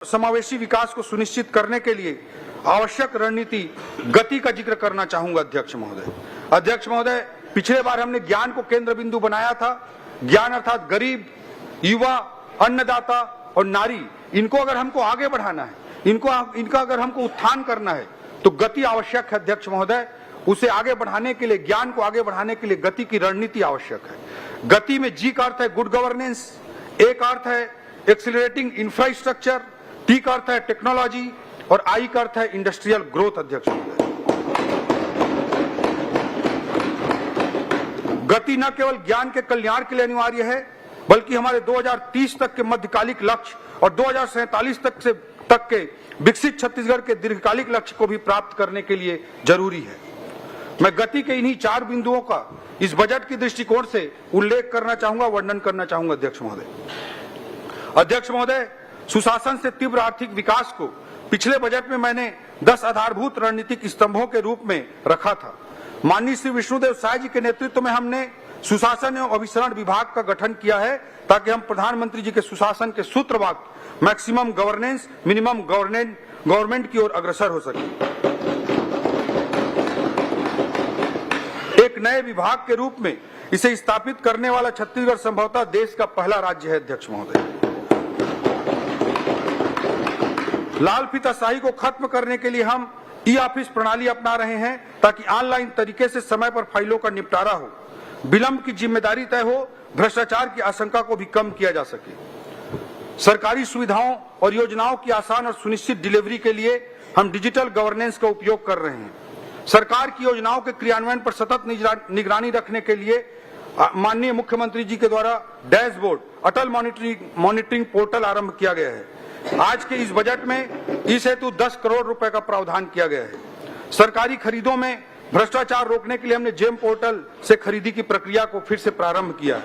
समावेशी विकास को सुनिश्चित करने के लिए आवश्यक रणनीति गति का जिक्र करना चाहूंगा अध्यक्ष महोदय। अध्यक्ष महोदय, पिछले बार हमने ज्ञान को केंद्र बिंदु बनाया था। ज्ञान अर्थात गरीब, युवा, अन्नदाता और नारी, इनको अगर हमको आगे बढ़ाना है, इनका अगर हमको उत्थान करना है तो गति आवश्यक है अध्यक्ष महोदय। उसे आगे बढ़ाने के लिए, ज्ञान को आगे बढ़ाने के लिए गति की रणनीति आवश्यक है। गति में जी का अर्थ है गुड गवर्नेंस, ए का अर्थ है एक्सीलरेटिंग इंफ्रास्ट्रक्चर, टी का अर्थ है टेक्नोलॉजी और आई का अर्थ है इंडस्ट्रियल ग्रोथ। अध्यक्ष महोदय, गति न केवल ज्ञान के कल्याण के लिए अनिवार्य है, बल्कि हमारे 2030 तक के मध्यकालिक लक्ष्य और 2047 तक के विकसित छत्तीसगढ़ के दीर्घकालिक लक्ष्य को भी प्राप्त करने के लिए जरूरी है। मैं गति के इन्हीं 4 बिंदुओं का इस बजट के दृष्टिकोण से उल्लेख करना चाहूंगा, वर्णन करना चाहूंगा अध्यक्ष महोदय। अध्यक्ष महोदय, सुशासन से तीव्र आर्थिक विकास को पिछले बजट में मैंने 10 आधारभूत रणनीतिक स्तंभों के रूप में रखा था। माननीय श्री विष्णुदेव साय जी के नेतृत्व में हमने सुशासन एवं अभिसरण विभाग का गठन किया है, ताकि हम प्रधानमंत्री जी के सुशासन के सूत्र वाक्य मैक्सिमम गवर्नेंस मिनिमम गवर्नमेंट की ओर अग्रसर हो सके। एक नए विभाग के रूप में इसे स्थापित करने वाला छत्तीसगढ़ संभवतः देश का पहला राज्य है। अध्यक्ष महोदय, लाल फीताशाही को खत्म करने के लिए हम ई ऑफिस प्रणाली अपना रहे हैं, ताकि ऑनलाइन तरीके से समय पर फाइलों का निपटारा हो, विलंब की जिम्मेदारी तय हो, भ्रष्टाचार की आशंका को भी कम किया जा सके। सरकारी सुविधाओं और योजनाओं की आसान और सुनिश्चित डिलीवरी के लिए हम डिजिटल गवर्नेंस का उपयोग कर रहे हैं। सरकार की योजनाओं के क्रियान्वयन पर सतत निगरानी रखने के लिए माननीय मुख्यमंत्री जी के द्वारा डैशबोर्ड अटल मॉनिटरिंग पोर्टल आरंभ किया गया है। आज के इस बजट में इस हेतु 10 करोड़ रुपए का प्रावधान किया गया है। सरकारी खरीदों में भ्रष्टाचार रोकने के लिए हमने जेम पोर्टल से खरीदी की प्रक्रिया को फिर से प्रारंभ किया है।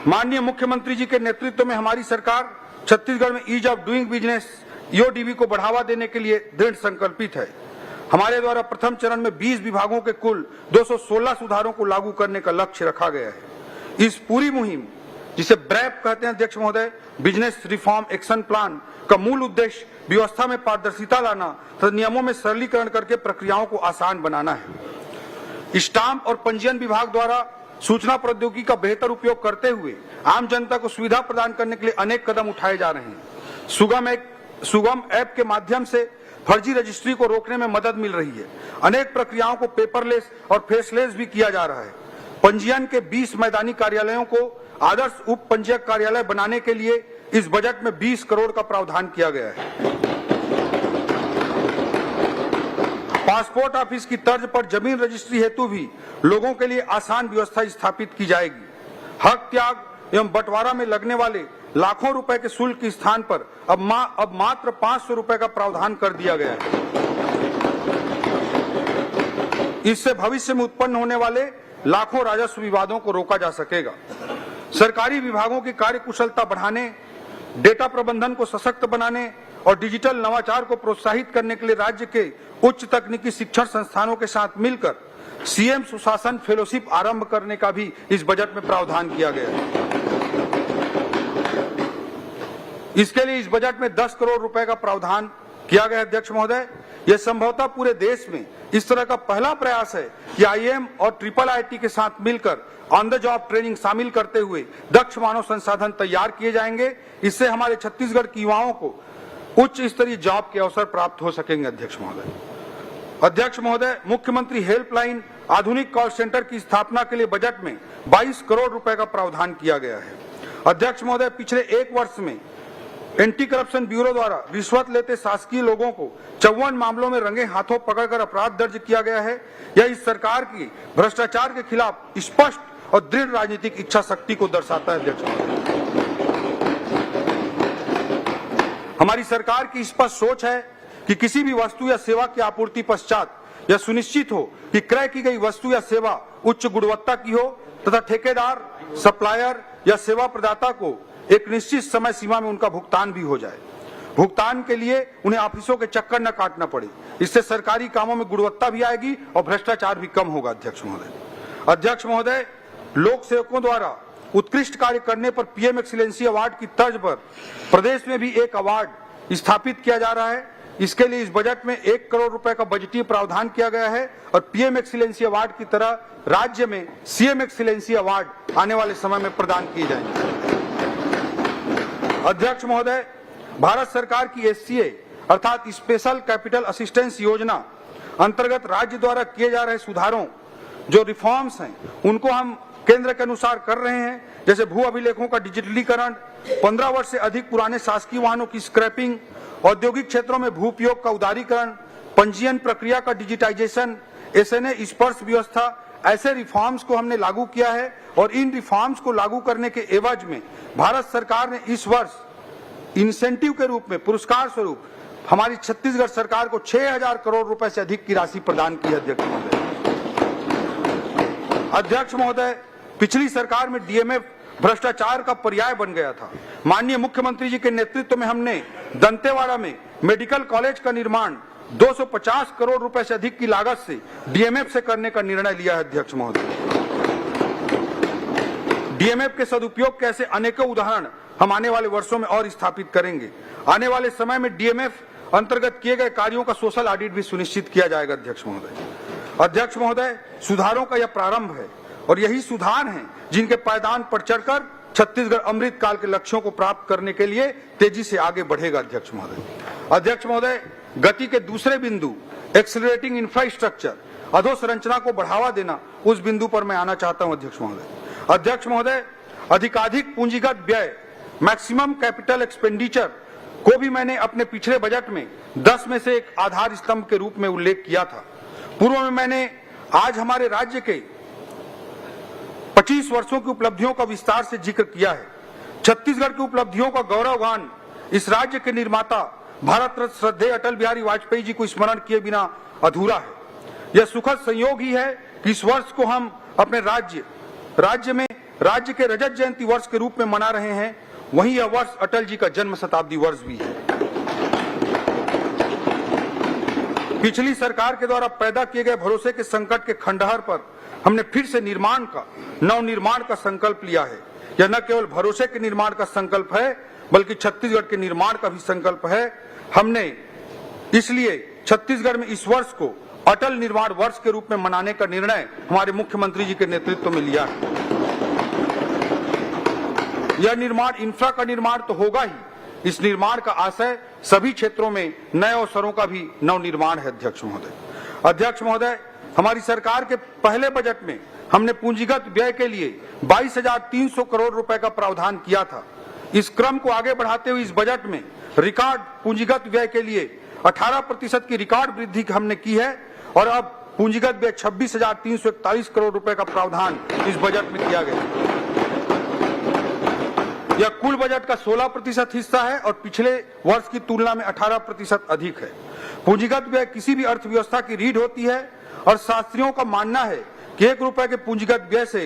माननीय मुख्यमंत्री जी के नेतृत्व में हमारी सरकार छत्तीसगढ़ में ease of doing business EODB को बढ़ावा देने के लिए दृढ़ संकल्पित है। हमारे द्वारा प्रथम चरण में 20 विभागों के कुल 216 सुधारों को लागू करने का लक्ष्य रखा गया है। इस पूरी मुहिम, जिसे ब्रैप कहते हैं अध्यक्ष महोदय, बिजनेस रिफॉर्म एक्शन प्लान का मूल उद्देश्य व्यवस्था में पारदर्शिता लाना तथा नियमों में सरलीकरण करके प्रक्रियाओं को आसान बनाना है। स्टाम्प और पंजीयन विभाग द्वारा सूचना प्रौद्योगिकी का बेहतर उपयोग करते हुए आम जनता को सुविधा प्रदान करने के लिए अनेक कदम उठाए जा रहे हैं। सुगम ऐप के माध्यम से फर्जी रजिस्ट्री को रोकने में मदद मिल रही है। अनेक प्रक्रियाओं को पेपरलेस और फेसलेस भी किया जा रहा है। पंजीयन के 20 मैदानी कार्यालयों को आदर्श उप पंजीयक कार्यालय बनाने के लिए इस बजट में 20 करोड़ का प्रावधान किया गया है। पासपोर्ट ऑफिस की तर्ज पर जमीन रजिस्ट्री हेतु भी लोगों के लिए आसान व्यवस्था स्थापित की जाएगी। हक त्याग एवं बंटवारा में लगने वाले लाखों रुपए के शुल्क के स्थान पर अब मात्र 500 रुपए का प्रावधान कर दिया गया है। इससे भविष्य में उत्पन्न होने वाले लाखों राजस्व विवादों को रोका जा सकेगा। सरकारी विभागों की कार्यकुशलता बढ़ाने, डेटा प्रबंधन को सशक्त बनाने और डिजिटल नवाचार को प्रोत्साहित करने के लिए राज्य के उच्च तकनीकी शिक्षण संस्थानों के साथ मिलकर सीएम सुशासन फेलोशिप आरंभ करने का भी इस बजट में प्रावधान किया गया है। इसके लिए इस बजट में 10 करोड़ रुपए का प्रावधान किया गया। अध्यक्ष महोदय, यह संभवतः पूरे देश में इस तरह का पहला प्रयास है कि आईएम और ट्रिपल आईटी के साथ मिलकर ऑन द जॉब ट्रेनिंग शामिल करते हुए दक्ष मानव संसाधन तैयार किए जाएंगे। इससे हमारे छत्तीसगढ़ के युवाओं को उच्च स्तरीय जॉब के अवसर प्राप्त हो सकेंगे। अध्यक्ष महोदय, मुख्यमंत्री हेल्पलाइन आधुनिक कॉल सेंटर की स्थापना के लिए बजट में 22 करोड़ रुपए का प्रावधान किया गया है। अध्यक्ष महोदय, पिछले 1 वर्ष में एंटी करप्शन ब्यूरो द्वारा रिश्वत लेते शासकीय लोगों को 54 मामलों में रंगे हाथों पकड़कर अपराध दर्ज किया गया है। यह इस सरकार की भ्रष्टाचार के खिलाफ स्पष्ट और दृढ़ राजनीतिक इच्छा शक्ति को दर्शाता है। अध्यक्ष महोदय, हमारी सरकार की स्पष्ट सोच है कि किसी भी वस्तु या सेवा की आपूर्ति पश्चात यह सुनिश्चित हो कि क्रय की गई वस्तु या सेवा उच्च गुणवत्ता की हो तथा ठेकेदार, सप्लायर या सेवा प्रदाता को एक निश्चित समय सीमा में उनका भुगतान भी हो जाए। भुगतान के लिए उन्हें ऑफिसों के चक्कर न काटना पड़े। इससे सरकारी कामों में गुणवत्ता भी आएगी और भ्रष्टाचार भी कम होगा। अध्यक्ष महोदय, लोक सेवकों द्वारा उत्कृष्ट कार्य करने पर पीएम एक्सीलेंसी अवार्ड की तर्ज पर प्रदेश में भी एक अवार्ड स्थापित किया जा रहा है। इसके लिए इस बजट में 1 करोड़ रुपए का बजटीय प्रावधान किया गया है और पीएम एक्सीलेंसी अवार्ड की तरह राज्य में सीएम एक्सीलेंसी अवार्ड आने वाले समय में प्रदान किए जाएंगे। अध्यक्ष महोदय, भारत सरकार की एससीए अर्थात स्पेशल कैपिटल असिस्टेंस योजना अंतर्गत राज्य द्वारा किए जा रहे सुधारों, जो रिफॉर्म्स हैं, उनको हम केंद्र के अनुसार कर रहे हैं। जैसे भू अभिलेखों का डिजिटलीकरण, 15 वर्ष से अधिक पुराने शासकीय वाहनों की स्क्रैपिंग, औद्योगिक क्षेत्रों में भू उपयोग का उदारीकरण, पंजीयन प्रक्रिया का डिजिटाइजेशन, एसएनए स्पर्श व्यवस्था, ऐसे रिफॉर्म्स को हमने लागू किया है। और इन रिफॉर्म्स को लागू करने के एवज में भारत सरकार ने इस वर्ष इंसेंटिव के रूप में, पुरस्कार स्वरूप हमारी छत्तीसगढ़ सरकार को 6000 करोड़ रुपए से अधिक की राशि प्रदान की है। अध्यक्ष महोदय, पिछली सरकार में डीएमएफ भ्रष्टाचार का पर्याय बन गया था। माननीय मुख्यमंत्री जी के नेतृत्व में हमने दंतेवाड़ा में मेडिकल कॉलेज का निर्माण 250 करोड़ रुपए से अधिक की लागत से डीएमएफ से करने का निर्णय लिया है। अध्यक्ष महोदय, डीएमएफ के सदुपयोग के ऐसे अनेकों उदाहरण हम आने वाले वर्षों में और स्थापित करेंगे। आने वाले समय में डीएमएफ अंतर्गत किए गए कार्यों का सोशल ऑडिट भी सुनिश्चित किया जाएगा। अध्यक्ष महोदय, सुधारों का यह प्रारंभ है और यही सुधार हैं जिनके पायदान पर चढ़कर छत्तीसगढ़ अमृत काल के लक्ष्यों को प्राप्त करने के लिए तेजी से आगे बढ़ेगा। अध्यक्ष महोदय, गति के दूसरे बिंदु एक्सेलरेटिंग इंफ्रास्ट्रक्चर, अधोसंरचना को बढ़ावा देना, उस बिंदु पर मैं आना चाहता हूं। अध्यक्ष महोदय, अधिकाधिक पूंजीगत व्यय, मैक्सिमम कैपिटल एक्सपेंडिचर को भी मैंने अपने पिछले बजट में 10 में से एक आधार स्तंभ के रूप में उल्लेख किया था। पूर्व में मैंने आज हमारे राज्य के 25 वर्षों की उपलब्धियों का विस्तार से जिक्र किया है। छत्तीसगढ़ की उपलब्धियों का गौरवगान इस राज्य के निर्माता भारत रत्न श्रद्धेय अटल बिहारी वाजपेयी जी को स्मरण किए बिना अधूरा है। यह सुखद संयोग ही है कि इस वर्ष को हम अपने राज्य में राज्य के रजत जयंती वर्ष के रूप में मना रहे हैं। वहीं यह वर्ष अटल जी का जन्म शताब्दी वर्ष भी है। पिछली सरकार के द्वारा पैदा किए गए भरोसे के संकट के खंडहर पर हमने फिर से नवनिर्माण का संकल्प लिया है। यह न केवल भरोसे के निर्माण का संकल्प है, बल्कि छत्तीसगढ़ के निर्माण का भी संकल्प है। हमने इसलिए छत्तीसगढ़ में इस वर्ष को अटल निर्माण वर्ष के रूप में मनाने का निर्णय हमारे मुख्यमंत्री जी के नेतृत्व में लिया है। यह निर्माण इंफ्रा का निर्माण तो होगा ही, इस निर्माण का आशय सभी क्षेत्रों में नए अवसरों का भी नवनिर्माण है। अध्यक्ष महोदय, हमारी सरकार के पहले बजट में हमने पूंजीगत व्यय के लिए 22,300 करोड़ रुपए का प्रावधान किया था। इस क्रम को आगे बढ़ाते हुए इस बजट में रिकॉर्ड पूंजीगत व्यय के लिए 18% की रिकॉर्ड वृद्धि हमने की है और अब पूंजीगत व्यय 26,341 करोड़ रुपए का प्रावधान इस बजट में किया गया। यह कुल बजट का 16% हिस्सा है और पिछले वर्ष की तुलना में 18% अधिक है। पूंजीगत व्यय किसी भी अर्थव्यवस्था की रीढ़ होती है और शास्त्रियों का मानना है कि 1 रुपए के पूंजीगत व्यय से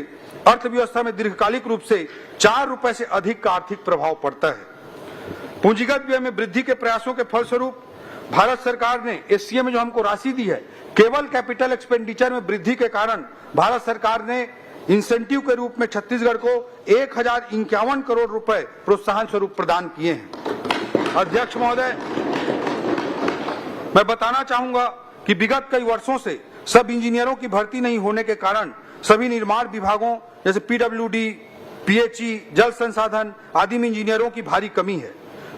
अर्थव्यवस्था में दीर्घकालिक रूप से 4 रुपए से अधिक का आर्थिक प्रभाव पड़ता है। पूंजीगत व्यय में वृद्धि के प्रयासों के फलस्वरूप भारत सरकार ने एससीए में जो हमको राशि दी है, केवल कैपिटल एक्सपेंडिचर में वृद्धि के कारण भारत सरकार ने इंसेंटिव के रूप में छत्तीसगढ़ को 1051 करोड़ रुपए प्रोत्साहन स्वरूप प्रदान किए हैं। अध्यक्ष महोदय, मैं बताना चाहूंगा कि विगत कई वर्षों से सब इंजीनियरों की भर्ती नहीं होने के कारण सभी निर्माण विभागों जैसे पीडब्ल्यूडी, पीएचई, जल संसाधन आदि में इंजीनियरों की भारी कमी है।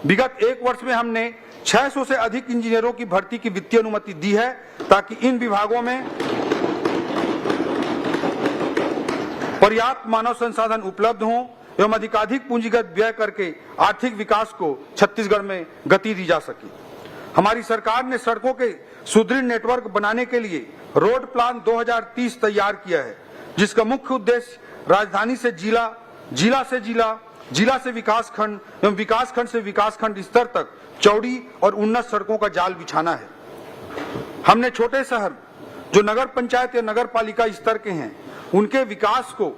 विगत 1 वर्ष में हमने 600 से अधिक इंजीनियरों की भर्ती की वित्तीय अनुमति दी है ताकि इन विभागों में पर्याप्त मानव संसाधन उपलब्ध हों एवं अधिकाधिक पूंजीगत व्यय करके आर्थिक विकास को छत्तीसगढ़ में गति दी जा सके। हमारी सरकार ने सड़कों के सुदृढ़ नेटवर्क बनाने के लिए रोड प्लान 2030 तैयार किया है, जिसका मुख्य उद्देश्य राजधानी से जिला, जिला से जिला, जिला से विकास खंड एवं विकास खंड से विकास खंड स्तर तक चौड़ी और उन्नत सड़कों का जाल बिछाना है। हमने छोटे शहर जो नगर पंचायत या नगर पालिका स्तर के हैं, उनके विकास को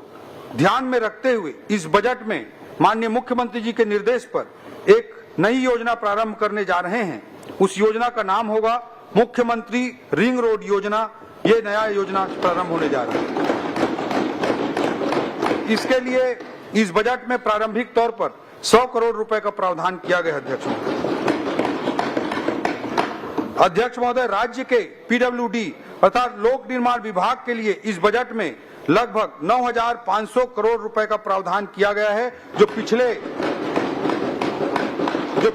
ध्यान में रखते हुए इस बजट में माननीय मुख्यमंत्री जी के निर्देश पर एक नई योजना प्रारंभ करने जा रहे हैं। उस योजना का नाम होगा मुख्यमंत्री रिंग रोड योजना। ये नया योजना प्रारंभ होने जा रहा है। इसके लिए इस बजट में प्रारंभिक तौर पर 100 करोड़ रुपए का प्रावधान किया गया। अध्यक्ष महोदय, राज्य के पीडब्ल्यूडी अर्थात लोक निर्माण विभाग के लिए इस बजट में लगभग 9,500 करोड़ रुपए का प्रावधान किया गया है, जो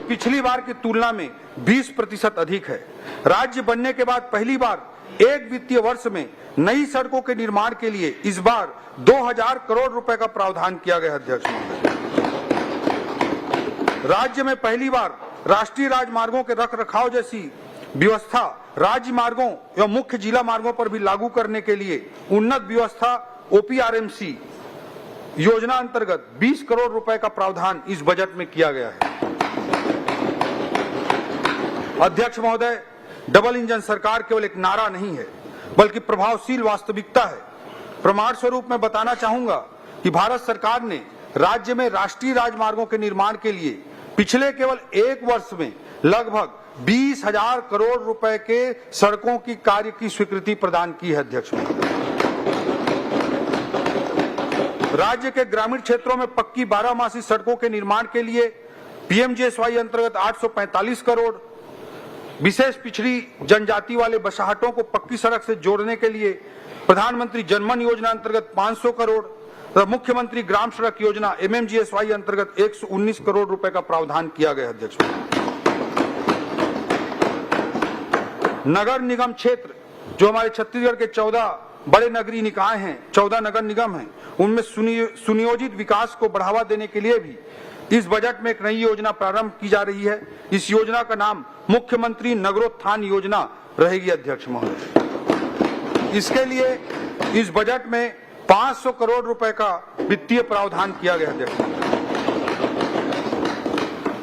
पिछली बार की तुलना में 20% अधिक है। राज्य बनने के बाद पहली बार एक वित्तीय वर्ष में नई सड़कों के निर्माण के लिए इस बार 2,000 करोड़ रुपए का प्रावधान किया गया। अध्यक्ष महोदय, राज्य में पहली बार राष्ट्रीय राजमार्गों के रखरखाव जैसी व्यवस्था राज्य मार्गों एवं मुख्य जिला मार्गों पर भी लागू करने के लिए उन्नत व्यवस्था OPRMC योजना अंतर्गत 20 करोड़ रुपए का प्रावधान इस बजट में किया गया है। अध्यक्ष महोदय, डबल इंजन सरकार केवल एक नारा नहीं है, बल्कि प्रभावशील वास्तविकता है। प्रमाण स्वरूप मैं बताना चाहूंगा कि भारत सरकार ने राज्य में राष्ट्रीय राजमार्गों के निर्माण के लिए पिछले केवल एक वर्ष में लगभग 20,000 करोड़ रुपए के सड़कों की कार्य की स्वीकृति प्रदान की है। अध्यक्ष महोदय, राज्य के ग्रामीण क्षेत्रों में पक्की 12 सड़कों के निर्माण के लिए PMGSY अंतर्गत 845 करोड़, विशेष पिछड़ी जनजाति वाले बसाहटों को पक्की सड़क से जोड़ने के लिए प्रधानमंत्री जनमन योजना अंतर्गत 500 करोड़ तथा मुख्यमंत्री ग्राम सड़क योजना MMGSY अंतर्गत 119 करोड़ रुपए का प्रावधान किया गया। अध्यक्ष, नगर निगम क्षेत्र, जो हमारे छत्तीसगढ़ के 14 बड़े नगरीय निकाय हैं, 14 नगर निगम हैं, उनमें सुनियोजित विकास को बढ़ावा देने के लिए भी इस बजट में एक नई योजना प्रारंभ की जा रही है। इस योजना का नाम मुख्यमंत्री नगरोत्थान योजना रहेगी। अध्यक्ष महोदय, इसके लिए इस बजट में 500 करोड़ रुपए का वित्तीय प्रावधान किया गया। अध्यक्ष,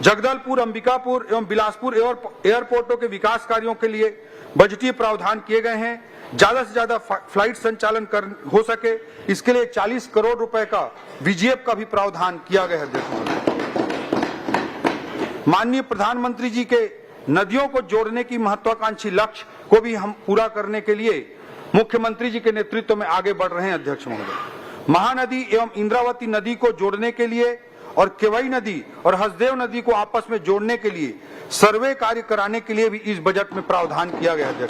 जगदलपुर, अंबिकापुर एवं बिलासपुर एयरपोर्टों के विकास कार्यों के लिए बजटीय प्रावधान किए गए हैं। ज्यादा से ज्यादा फ्लाइट संचालन हो सके, इसके लिए 40 करोड़ रुपए का VGF का भी प्रावधान किया गया है। माननीय प्रधानमंत्री जी के नदियों को जोड़ने की महत्वाकांक्षी लक्ष्य को भी हम पूरा करने के लिए मुख्यमंत्री जी के नेतृत्व में आगे बढ़ रहे हैं। अध्यक्ष महोदय, महानदी एवं इंद्रावती नदी को जोड़ने के लिए और केवई नदी और हसदेव नदी को आपस में जोड़ने के लिए सर्वे कार्य कराने के लिए भी इस बजट में प्रावधान किया गया है।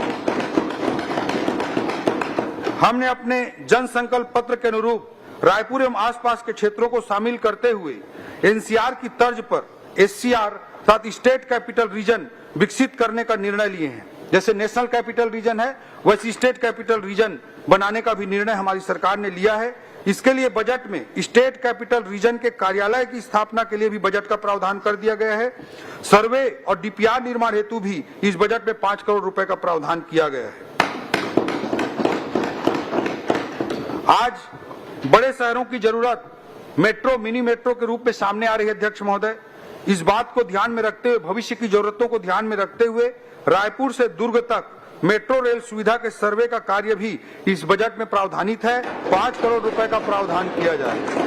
हमने अपने जन संकल्प पत्र के अनुरूप रायपुर एवं आसपास के क्षेत्रों को शामिल करते हुए NCR की तर्ज पर SCR साथ स्टेट कैपिटल रीजन विकसित करने का निर्णय लिए हैं। जैसे नेशनल कैपिटल रीजन है, वैसे स्टेट कैपिटल रीजन बनाने का भी निर्णय हमारी सरकार ने लिया है। इसके लिए बजट में स्टेट कैपिटल रीजन के कार्यालय की स्थापना के लिए भी बजट का प्रावधान कर दिया गया है। सर्वे और DPR निर्माण हेतु भी इस बजट में 5 करोड़ रुपए का प्रावधान किया गया है। आज बड़े शहरों की जरूरत मेट्रो, मिनी मेट्रो के रूप में सामने आ रही है। अध्यक्ष महोदय, इस बात को ध्यान में रखते हुए, भविष्य की जरूरतों को ध्यान में रखते हुए रायपुर से दुर्ग तक मेट्रो रेल सुविधा के सर्वे का कार्य भी इस बजट में प्रावधानित है। 5 करोड़ रुपए का प्रावधान किया जाएगा।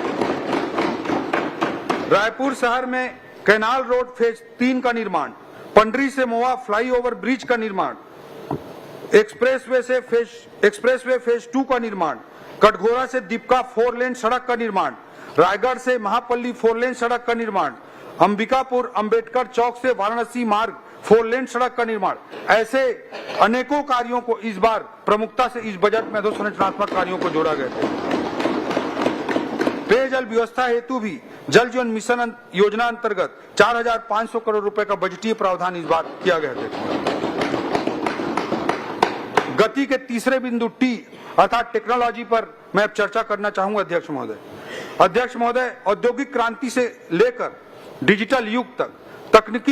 रायपुर शहर में कैनाल रोड फेज 3 का निर्माण, पंडरी से मोवा फ्लाईओवर ब्रिज का निर्माण, एक्सप्रेसवे फेज 2 का निर्माण, कटघोरा से दीपका 4 लेन सड़क का निर्माण, रायगढ़ से महापल्ली 4 लेन सड़क का निर्माण, अंबिकापुर अंबेडकर चौक से वाराणसी मार्ग 4 लेन सड़क का निर्माण, ऐसे अनेकों कार्यों को इस बार प्रमुखता से इस बजट में अधोसंरचनात्मक कार्यों को जोड़ा गया है। पेयजल व्यवस्था हेतु भी जल जीवन मिशन योजना अंतर्गत 4,500 करोड़ रुपए का बजटीय प्रावधान इस बार किया गया है। गति के तीसरे बिंदु T अर्थात टेक्नोलॉजी पर मैं अब चर्चा करना चाहूंगा। अध्यक्ष महोदय, औद्योगिक क्रांति से लेकर डिजिटल युग तक तकनीकी